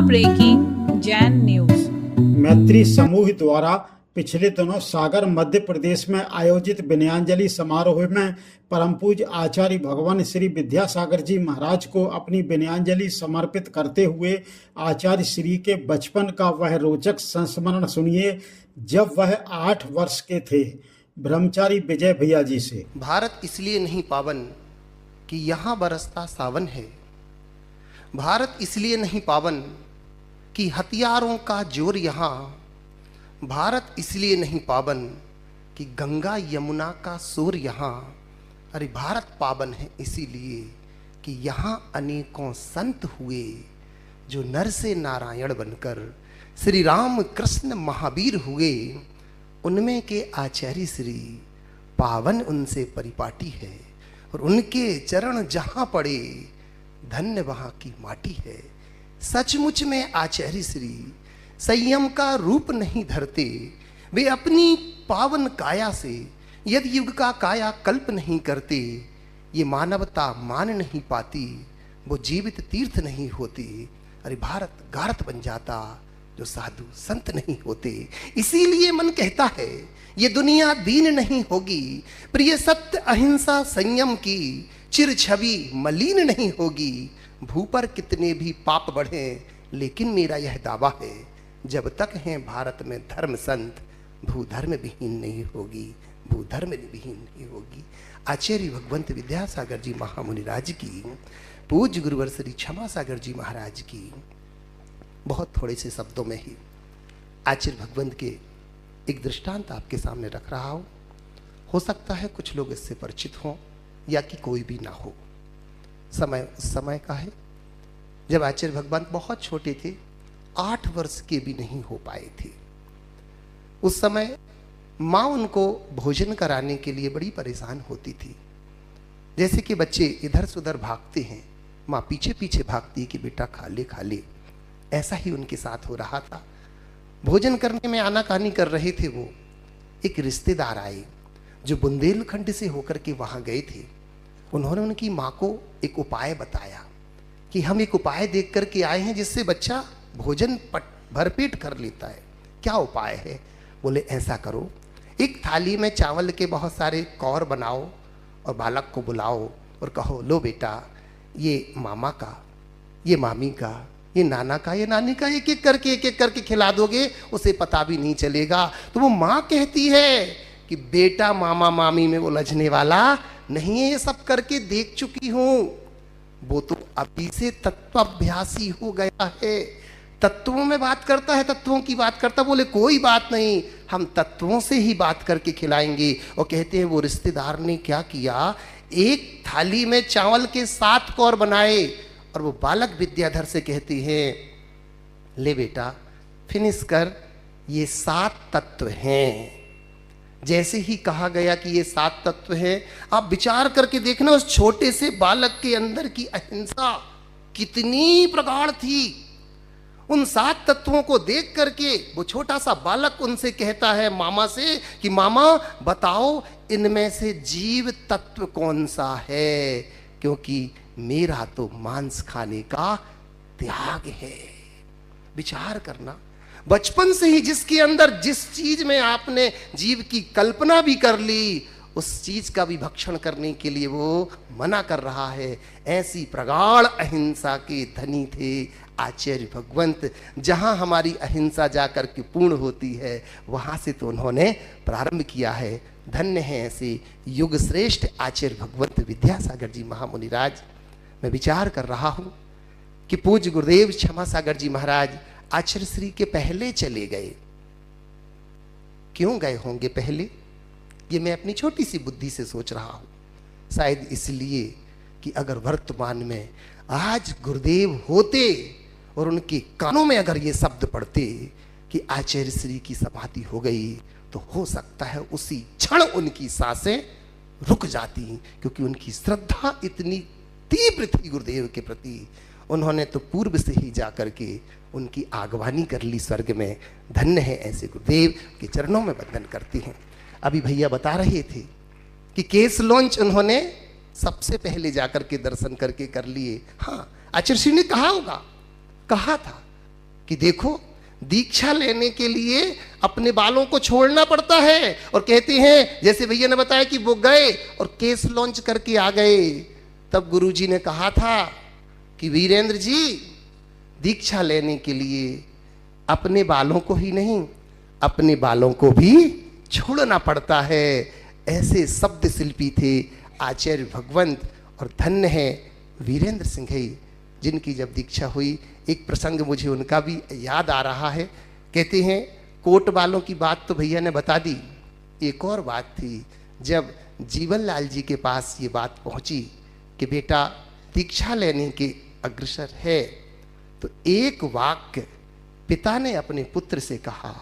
Breaking Jain news. मैत्री समूह द्वारा पिछले दिनों सागर मध्य प्रदेश में आयोजित विनयाञ्जलि समारोह में परम पूज्य आचार्य भगवान श्री विद्यासागर जी महाराज को अपनी विनयाञ्जलि समर्पित करते हुए आचार्य श्री के बचपन का वह रोचक संस्मरण सुनिए जब वह 8 वर्ष के थे। ब्रह्मचारी विजय भैया जी से। भारत इसलिए नहीं पावन कि यहाँ बरसता सावन है। भारत इसलिए नहीं पावन कि हथियारों का जोर यहाँ। भारत इसलिए नहीं पावन कि गंगा यमुना का शोर यहाँ। अरे भारत पावन है इसीलिए कि यहाँ अनेकों संत हुए जो नर से नारायण बनकर श्री राम कृष्ण महावीर हुए। उनमें के आचार्य श्री पावन उनसे परिपाटी है और उनके चरण जहाँ पड़े धन्य वहाँ की माटी है। सचमुच में आचार्य श्री संयम का रूप नहीं धरते। वे अपनी पावन काया से यदि युग का काया कल्प नहीं करते। ये मानवता मान नहीं पाती, वो जीवित तीर्थ नहीं होते। अरे भारत गारत बन जाता जो साधु संत नहीं होते। इसीलिए मन कहता है ये दुनिया दीन नहीं होगी, प्रिय सत्य अहिंसा संयम की चिर छवि मलिन नहीं होगी। भू पर कितने भी पाप बढ़े लेकिन मेरा यह दावा है जब तक हैं भारत में धर्म संत भूधर्म विहीन नहीं होगी, भूधर्म विहीन नहीं होगी। आचार्य भगवंत विद्यासागर जी महामुनिराज की, पूज्य गुरुवर श्री क्षमा सागर जी महाराज की बहुत थोड़े से शब्दों में ही आचार्य भगवंत के एक दृष्टांत आपके सामने रख रहा हूँ। हो सकता है कुछ लोग इससे परिचित हों या कि कोई भी ना हो। समय उस समय का है जब आचार्य भगवंत बहुत छोटे थे, 8 वर्ष के भी नहीं हो पाए थे। उस समय माँ उनको भोजन कराने के लिए बड़ी परेशान होती थी। जैसे कि बच्चे इधर से उधर भागते हैं, माँ पीछे पीछे भागती कि बेटा खा ले खा ले। ऐसा ही उनके साथ हो रहा था। भोजन करने में आनाकानी कर रहे थे। वो एक रिश्तेदार आए जो बुंदेलखंड से होकर के वहाँ गए थे। उन्होंने उनकी माँ को एक उपाय बताया कि हम एक उपाय देख करके आए हैं जिससे बच्चा भोजन भरपेट कर लेता है। क्या उपाय है? बोले ऐसा करो, एक थाली में चावल के बहुत सारे कौर बनाओ और बालक को बुलाओ और कहो लो बेटा ये मामा का, ये मामी का, ये नाना का, ये नानी का, एक एक करके खिला दोगे उसे पता भी नहीं चलेगा। तो वो माँ कहती है कि बेटा मामा मामी में उलझने वाला नहीं है, ये सब करके देख चुकी हूँ। वो तो अभी से तत्वाभ्यासी हो गया है, तत्वों में बात करता है, तत्वों की बात करता। बोले कोई बात नहीं, हम तत्वों से ही बात करके खिलाएंगे। और कहते हैं वो रिश्तेदार ने क्या किया, एक थाली में चावल के 7 कौर बनाए और वो बालक विद्याधर से कहती है ले बेटा फिनिश कर, ये 7 तत्व हैं। जैसे ही कहा गया कि ये 7 तत्व हैं, आप विचार करके देखना उस छोटे से बालक के अंदर की अहिंसा कितनी प्रगाढ़ थी। उन 7 तत्वों को देख करके वो छोटा सा बालक उनसे कहता है मामा से कि मामा बताओ इनमें से जीव तत्व कौन सा है, क्योंकि मेरा तो मांस खाने का त्याग है। विचार करना, बचपन से ही जिसके अंदर जिस चीज में आपने जीव की कल्पना भी कर ली उस चीज का भी भक्षण करने के लिए वो मना कर रहा है। ऐसी प्रगाढ़ अहिंसा के धनी थे आचार्य भगवंत। जहां हमारी अहिंसा जाकर के पूर्ण होती है वहां से तो उन्होंने प्रारंभ किया है। धन्य है ऐसे युग श्रेष्ठ आचार्य भगवंत विद्यासागर जी महामुनिराज। मैं विचार कर रहा हूं कि पूज्य गुरुदेव क्षमा सागर जी महाराज आचार्य श्री के पहले चले गए। क्यों गए होंगे पहले, ये मैं अपनी छोटी सी बुद्धि से सोच रहा हूं। शायद इसलिए कि अगर वर्तमान में आज गुरुदेव होते और उनके कानों में अगर ये शब्द पड़ते कि आचार्य श्री की समाधि हो गई तो हो सकता है उसी क्षण उनकी सांसें रुक जाती, क्योंकि उनकी श्रद्धा इतनी तीव्र थी गुरुदेव के प्रति। उन्होंने तो पूर्व से ही जाकर के उनकी आगवानी कर ली स्वर्ग में। धन्य है ऐसे गुरुदेव के चरणों में वंदन करते हैं। अभी भैया बता रहे थे कि केस लॉन्च उन्होंने सबसे पहले जाकर के दर्शन करके कर लिए। हाँ, आचार्य श्री ने कहा होगा, कहा था कि देखो दीक्षा लेने के लिए अपने बालों को छोड़ना पड़ता है। और कहते हैं जैसे भैया ने बताया कि वो गए और केस लॉन्च करके आ गए, तब गुरुजी ने कहा था कि वीरेंद्र जी, दीक्षा लेने के लिए अपने बालों को ही नहीं, अपने बालों को भी छोड़ना पड़ता है। ऐसे शब्द शिल्पी थे आचार्य भगवंत। और धन्य है वीरेंद्र सिंह जिनकी जब दीक्षा हुई। एक प्रसंग मुझे उनका भी याद आ रहा है। कहते हैं कोट वालों की बात तो भैया ने बता दी, एक और बात थी जब जीवन लाल जी के पास ये बात पहुंची कि बेटा दीक्षा लेने के अग्रसर है, तो एक वाक्य पिता ने अपने पुत्र से कहा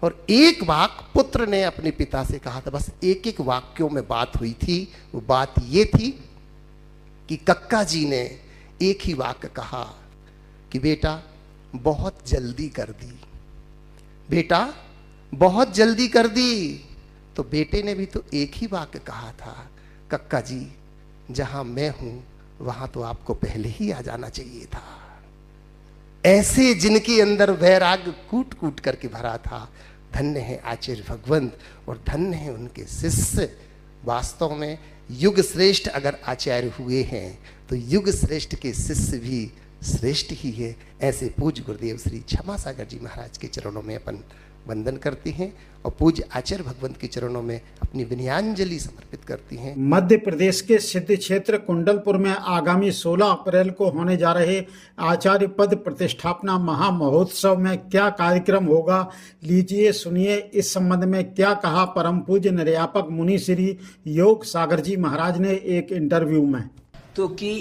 और एक वाक्य पुत्र ने अपने पिता से कहा था। बस एक एक वाक्यों में बात हुई थी। वो बात ये थी कि कक्का जी ने एक ही वाक्य कहा कि बेटा बहुत जल्दी कर दी, बेटा बहुत जल्दी कर दी। तो बेटे ने भी तो एक ही वाक्य कहा था, कक्का जी जहां मैं हूं वहां तो आपको पहले ही आ जाना चाहिए था। ऐसे जिनके अंदर वैराग्य कूट कूट करके भरा था, धन्य है आचार्य भगवंत और धन्य है उनके शिष्य। वास्तव में युग श्रेष्ठ अगर आचार्य हुए हैं तो युग श्रेष्ठ के शिष्य भी श्रेष्ठ ही है। ऐसे पूज्य गुरुदेव श्री क्षमा सागर जी महाराज के चरणों में अपन वंदन करते हैं और पूज्य आचार्य भगवंत के चरणों में अपनी विनयाञ्जलि समर्पित करती हैं। मध्य प्रदेश के सिद्ध क्षेत्र कुंडलपुर में आगामी 16 अप्रैल को होने जा रहे आचार्य पद प्रतिष्ठापना महामहोत्सव में क्या कार्यक्रम होगा, लीजिए सुनिए। इस संबंध में क्या कहा परम पूज्य निर्यापक मुनि श्री योग सागर जी महाराज ने एक इंटरव्यू में। तो कि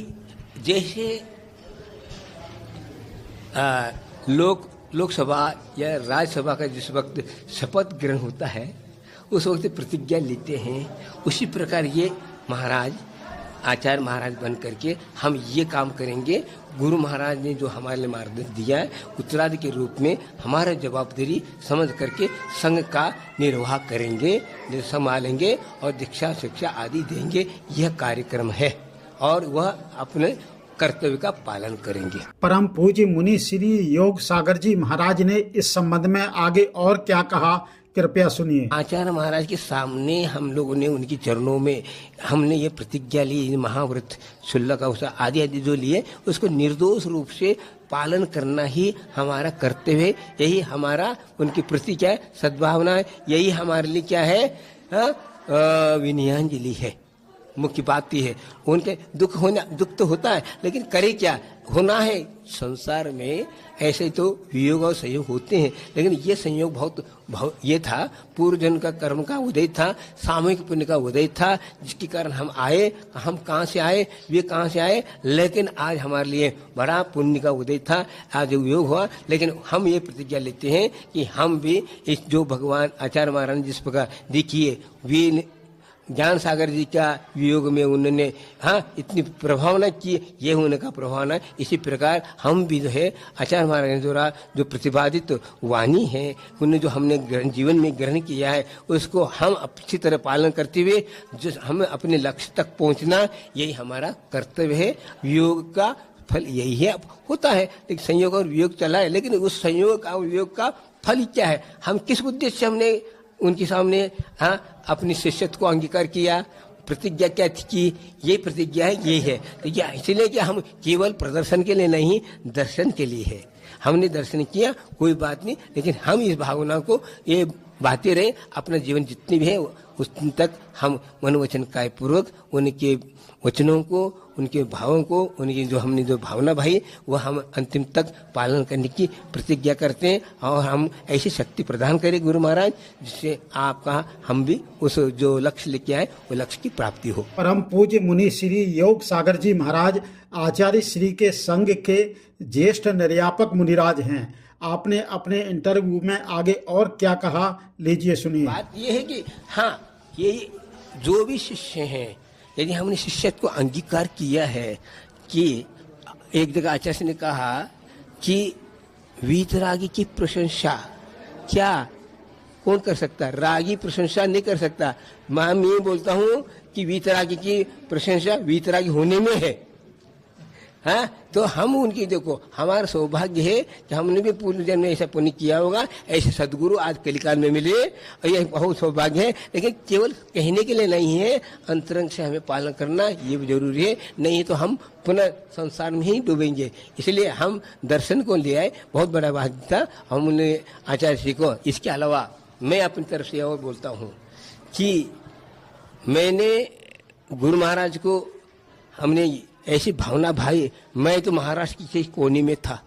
जैसे लोकसभा या राज्यसभा का जिस वक्त शपथ ग्रहण होता है उस वक्त प्रतिज्ञा लेते हैं, उसी प्रकार ये महाराज आचार्य महाराज बन करके हम ये काम करेंगे। गुरु महाराज ने जो हमारे लिए मार्गदर्शन दिया है उत्तराधि के रूप में हमारा जवाबदारी समझ करके संघ का निर्वाह करेंगे, संभालेंगे और दीक्षा शिक्षा आदि देंगे। यह कार्यक्रम है और वह अपने कर्तव्य का पालन करेंगे। परम पूज्य मुनि श्री योग सागर जी महाराज ने इस संबंध में आगे और क्या कहा, कृपया सुनिए। आचार्य महाराज के सामने हम लोगों ने उनके चरणों में हमने ये प्रतिज्ञा ली, महाव्रत शुल्क आदि आदि जो लिए उसको निर्दोष रूप से पालन करना ही हमारा कर्तव्य है। यही हमारा उनके प्रति क्या है, सद्भावना है। यही हमारे लिए क्या है, विनयाञ्जलि है। मुख्य बात यह है, उनके दुख तो होता है लेकिन करे क्या, होना है। संसार में ऐसे तो वियोग और संयोग होते हैं, लेकिन ये संयोग बहुत ये था, पूर्व जन्म का कर्म का उदय था, सामूहिक पुण्य का उदय था, जिसके कारण हम आए। हम कहाँ से आए, वे कहाँ से आए, लेकिन आज हमारे लिए बड़ा पुण्य का उदय था, आज वियोग हुआ। लेकिन हम ये प्रतिज्ञा लेते हैं कि हम भी इस जो भगवान आचार्य महाराज जिस प्रकार देखिए वे ज्ञान सागर जी का वियोग में उन्होंने इतनी प्रभावना की, ये होने का प्रभावना, इसी प्रकार हम भी जो है आचार्य महाराज द्वारा जो प्रतिपादित वाणी है उन्हें जो हमने जीवन में ग्रहण किया है उसको हम अच्छी तरह पालन करते हुए जो हमें अपने लक्ष्य तक पहुंचना, यही हमारा कर्तव्य है। वियोग का फल यही है, होता है लेकिन संयोग और वियोग चला है, लेकिन उस संयोग और वियोग का फल क्या है, हम किस उद्देश्य से हमने उनके सामने अपनी शिष्यत्व को अंगीकार किया, प्रतिज्ञा क्या थी कि ये प्रतिज्ञा है, ये है। तो ये इसलिए कि हम केवल प्रदर्शन के लिए नहीं, दर्शन के लिए है। हमने दर्शन किया, कोई बात नहीं, लेकिन हम इस भावना को ये बातें रहे, अपना जीवन जितनी भी है उस तक हम मन वचन काय पूर्वक उनके वचनों को, उनके भावों को, उनकी जो हमने जो भावना भाई वह हम अंतिम तक पालन करने की प्रतिज्ञा करते हैं। और हम ऐसी शक्ति प्रदान करें गुरु महाराज जिससे आपका हम भी उस जो लक्ष्य लेके आए वो लक्ष्य की प्राप्ति हो। परम पूज्य मुनि श्री योग सागर जी महाराज आचार्य श्री के संघ के ज्येष्ठ निर्यापक मुनिराज हैं। आपने अपने इंटरव्यू में आगे और क्या कहा, लीजिए सुनिए। बात ये है कि ये जो भी शिष्य हैं, यदि हमने शिष्यत्व को अंगीकार किया है कि एक जगह आचार्य ने कहा कि वीतरागी की प्रशंसा क्या कौन कर सकता, रागी प्रशंसा नहीं कर सकता। मैं बोलता हूँ कि वीतरागी की प्रशंसा वीतरागी होने में है। हाँ, तो हम उनकी देखो, हमारा सौभाग्य है कि हमने भी पूर्व जन्म में ऐसा पुण्य किया होगा, ऐसे सदगुरु आज कलिकाल में मिले, और यह बहुत सौभाग्य है। लेकिन केवल कहने के लिए नहीं है, अंतरंग से हमें पालन करना ये भी जरूरी है, नहीं तो हम पुनः संसार में ही डूबेंगे। इसलिए हम दर्शन को ले आए, बहुत बड़ा भाग्य था हमने आचार्य जी को। इसके अलावा मैं अपनी तरफ से और बोलता हूँ कि मैंने गुरु महाराज को, हमने ऐसी भावना भाई, मैं तो महाराष्ट्र की किसी कोने में था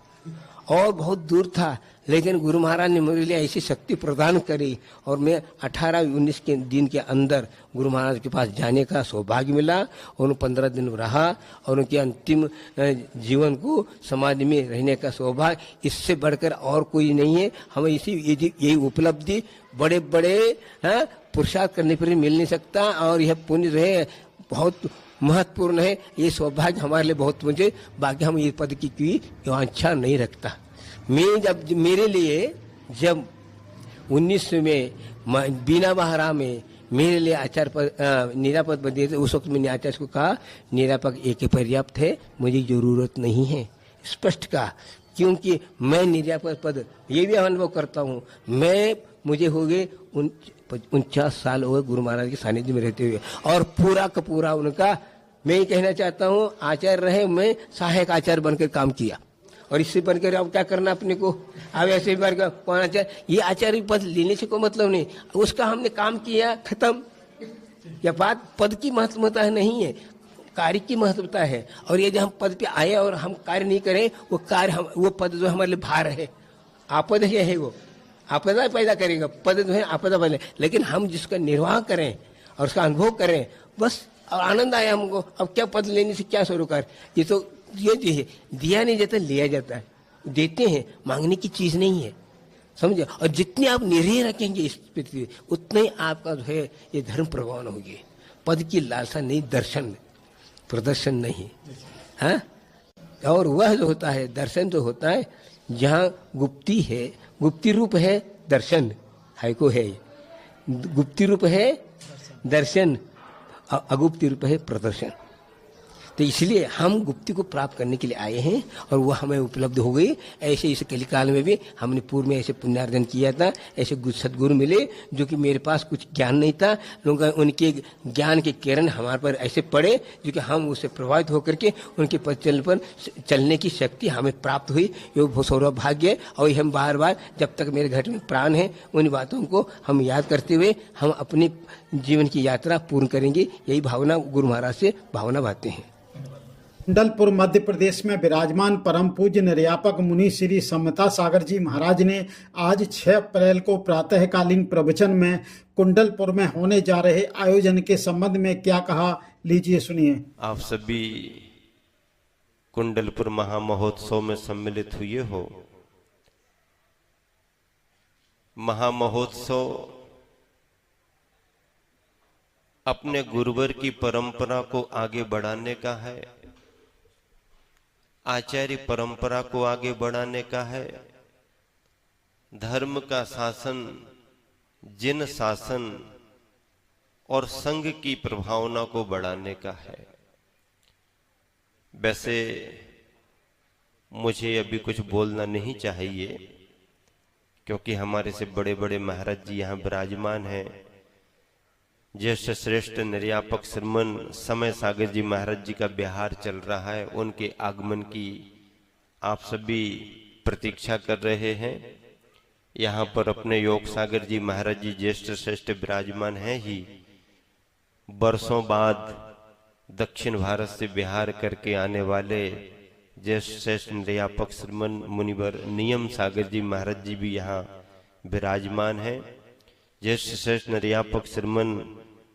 और बहुत दूर था, लेकिन गुरु महाराज ने मेरे लिए ऐसी शक्ति प्रदान करी और मैं 18-19 के दिन के अंदर गुरु महाराज के पास जाने का सौभाग्य मिला और 15 दिन रहा और उनके अंतिम जीवन को समाज में रहने का सौभाग्य, इससे बढ़कर और कोई नहीं है। हमें यही उपलब्धि बड़े बड़े पुरुषार्थ करने पर मिल नहीं सकता, और यह पुण्य रहे बहुत महत्वपूर्ण है। ये सौभाग्य हमारे लिए बहुत मुझे, बाकी हम ये पद की वांछा नहीं रखता। मैं जब मेरे लिए जब 19 में बीना बहारा में मेरे लिए आचार्य पद निरापद पद दिए थे, उस वक्त मैंने आचार्य को कहा निरापद एक ही पर्याप्त है, मुझे जरूरत नहीं है, स्पष्ट कहा। क्योंकि मैं निरापद पद ये भी अनुभव करता हूँ, मुझे हो गए 49 साल हो गए गुरु महाराज के सानिध्य में रहते हुए, और पूरा का पूरा उनका, मैं ये कहना चाहता हूँ आचार्य रहे, मैं सहायक आचार्य बनकर काम किया, और इससे बनकर अब क्या करना अपने को, अब ऐसे बनकर कौन आचार्य, ये आचार्य पद लेने से कोई मतलब नहीं, उसका हमने काम किया, खत्म। यह बात पद की महत्वता नहीं है, कार्य की महत्वता है। और ये जो हम पद पे आए और हम कार्य नहीं करें, वो कार्य वो पद जो हमारे लिए भार है, आपद है वो आपदा पैदा करेगा, पद जो है आपदा बने, लेकिन हम जिसका निर्वाह करें और उसका अनुभव करें, बस और आनंद आया हमको। अब क्या पद लेने से क्या सरोकार, ये तो ये दिया नहीं जाता, लिया जाता है, देते हैं, मांगने की चीज नहीं है, समझे। और जितने आप निरीह रखेंगे इस पृथ्वी, उतने ही आपका जो है ये धर्म प्रवान होगी। पद की लालसा नहीं, दर्शन प्रदर्शन नहीं, हाँ। और वह जो होता है दर्शन जो होता है, जहाँ गुप्ती है, गुप्ती रूप है दर्शन, है को है, गुप्ती रूप है दर्शन, अगुप्ती रूप है प्रदर्शन। तो इसलिए हम गुप्ती को प्राप्त करने के लिए आए हैं और वह हमें उपलब्ध हो गई। ऐसे इस कलिकाल में भी हमने पूर्व में ऐसे पुण्यार्जन किया था, ऐसे सदगुरु मिले जो कि मेरे पास कुछ ज्ञान नहीं था, लोगों उनके ज्ञान के किरण हमारे पर ऐसे पड़े जो कि हम उससे प्रभावित होकर के उनके पद पर चलने की शक्ति हमें प्राप्त हुई। ये बहुत सौभाग्य है। और हम बार बार जब तक मेरे घर में प्राण है उन बातों को हम याद करते हुए हम अपनी जीवन की यात्रा पूर्ण करेंगे, यही भावना गुरु महाराज से भावना बातें हैं। कुंडलपुर मध्य प्रदेश में विराजमान परम पूज्य निर्यापक मुनि श्री समता सागर जी महाराज ने आज 6 अप्रैल को प्रातःकालीन प्रवचन में कुंडलपुर में होने जा रहे आयोजन के संबंध में क्या कहा, लीजिए सुनिए। आप सभी कुंडलपुर महामहोत्सव में सम्मिलित हुए हो। महामहोत्सव अपने गुरुवर की परंपरा को आगे बढ़ाने का है, आचार्य परंपरा को आगे बढ़ाने का है, धर्म का शासन, जिन शासन और संघ की प्रभावना को बढ़ाने का है। वैसे मुझे अभी कुछ बोलना नहीं चाहिए क्योंकि हमारे से बड़े बड़े महाराज जी यहाँ विराजमान हैं। ज्येष्ठ श्रेष्ठ निर्यापक श्रीमन समय सागर जी महाराज जी का बिहार चल रहा है, उनके आगमन की आप सभी प्रतीक्षा कर रहे हैं। यहाँ पर अपने योग सागर जी महाराज जी ज्येष्ठ श्रेष्ठ विराजमान हैं ही। वर्षों बाद दक्षिण भारत से बिहार करके आने वाले ज्येष्ठ श्रेष्ठ निर्यापक श्रीमन मुनिवर नियम सागर जी महाराज जी भी यहाँ विराजमान हैं। ज्येष्ठ श्रेष्ठ निर्यापक श्रीमन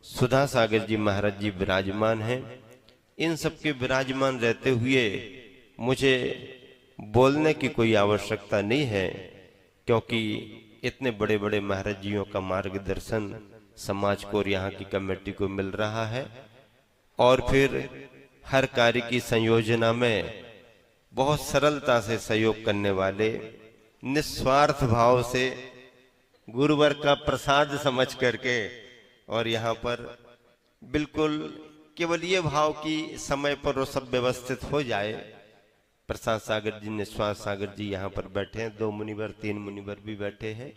सुधा सागर जी महाराज जी विराजमान हैं। इन सबके विराजमान रहते हुए मुझे बोलने की कोई आवश्यकता नहीं है क्योंकि इतने बड़े बड़े महाराज जियों का मार्गदर्शन समाज को और यहाँ की कमेटी को मिल रहा है। और फिर हर कार्य की संयोजना में बहुत सरलता से सहयोग करने वाले, निस्वार्थ भाव से गुरुवर का प्रसाद समझ करके, और यहाँ पर बिल्कुल केवल ये भाव कि समय पर वो सब व्यवस्थित हो जाए, प्रशांत सागर जी, निश्वास सागर जी यहाँ पर बैठे हैं, 2 मुनिवर 3 मुनिवर भी बैठे हैं।